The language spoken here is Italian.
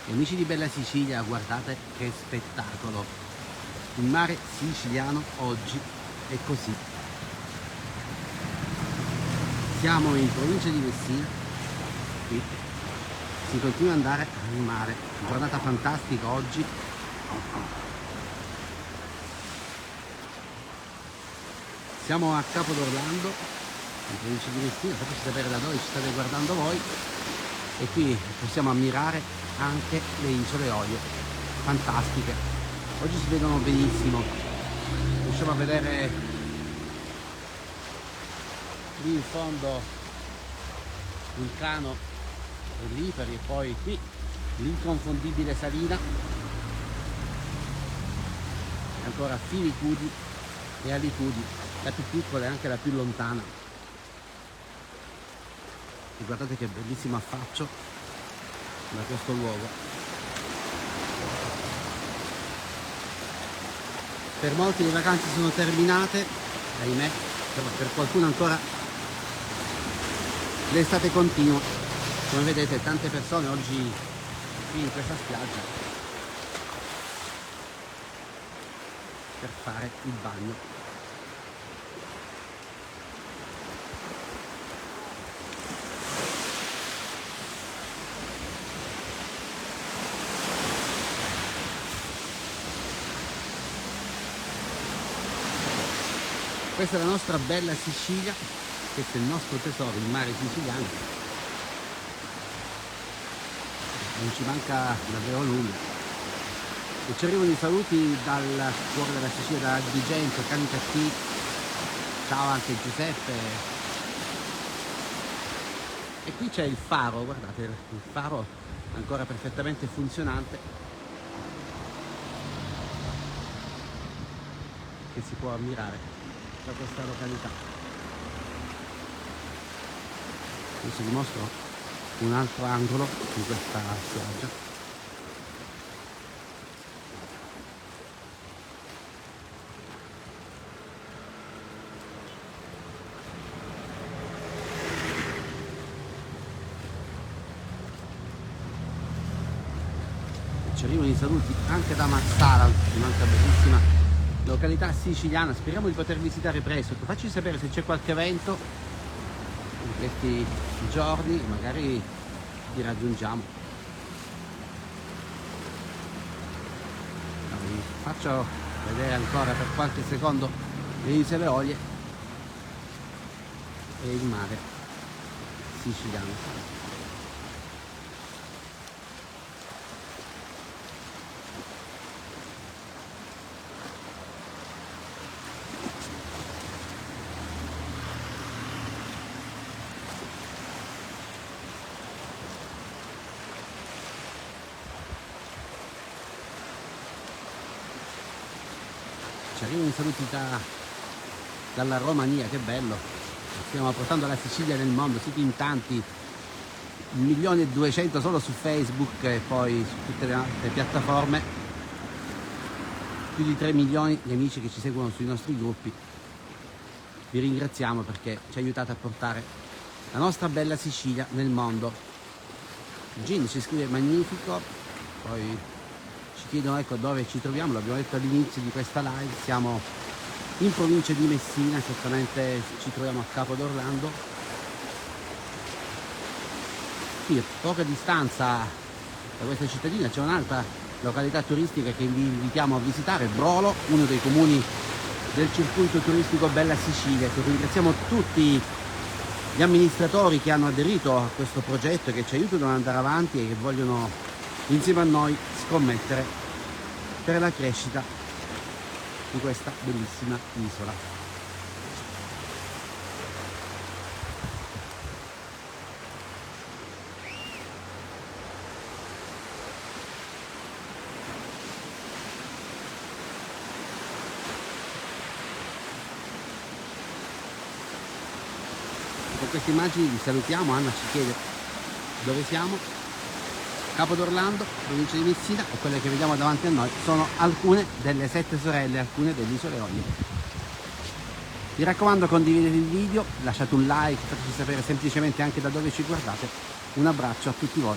E amici di Bella Sicilia, guardate che spettacolo! Il mare siciliano oggi è così. Siamo in provincia di Messina, qui si continua ad andare al mare, giornata fantastica oggi. Siamo a Capo d'Orlando, in provincia di Messina, fateci sapere da dove ci state guardando voi. E qui possiamo ammirare anche le isole Olie, fantastiche. Oggi si vedono benissimo, riusciamo a vedere lì in fondo Vulcano e Lipari, e poi qui l'inconfondibile Salina, e ancora Filicudi e Alicudi, la più piccola e anche la più lontana. E guardate che bellissimo affaccio da questo luogo. Per molti le vacanze sono terminate, ahimè, però per qualcuno ancora l'estate continua. Come vedete tante persone oggi qui in questa spiaggia per fare il bagno. Questa è la nostra bella Sicilia, questo è il nostro tesoro, il mare siciliano. Non ci manca davvero nulla. E ci arrivano i saluti dal cuore della Sicilia, da Agrigento, Canicattì. Ciao anche Giuseppe. E qui c'è il faro, guardate, il faro ancora perfettamente funzionante, che si può ammirare da questa località. Adesso vi mostro un altro angolo di questa spiaggia. Ci arrivano i saluti anche da Marsala, un'altra bellissima località siciliana. Speriamo di poter visitare presto. Facci sapere se c'è qualche evento in questi giorni, magari li raggiungiamo. Allora, vi faccio vedere ancora per qualche secondo le isole Olie e il mare siciliano. Ci arrivano i saluti dalla Romania, che bello, stiamo portando la Sicilia nel mondo, siete in tanti, 1.200.000 solo su Facebook e poi su tutte le altre piattaforme, più di 3 milioni di amici che ci seguono sui nostri gruppi. Vi ringraziamo perché ci aiutate a portare la nostra bella Sicilia nel mondo. Gin ci scrive magnifico, poi ci chiedono ecco dove ci troviamo, l'abbiamo detto all'inizio di questa live, siamo in provincia di Messina, esattamente ci troviamo a Capo d'Orlando. Qui a poca distanza da questa cittadina c'è un'altra località turistica che vi invitiamo a visitare, Brolo, uno dei comuni del circuito turistico Bella Sicilia, che ringraziamo tutti gli amministratori che hanno aderito a questo progetto e che ci aiutano ad andare avanti e che vogliono insieme a noi scommettere per la crescita di questa bellissima isola. Con queste immagini vi salutiamo. Anna ci chiede dove siamo. Capo d'Orlando, provincia di Messina, e quelle che vediamo davanti a noi sono alcune delle 7 sorelle, alcune delle isole Olie. Vi raccomando, condividete il video, lasciate un like, fateci sapere semplicemente anche da dove ci guardate. Un abbraccio a tutti voi.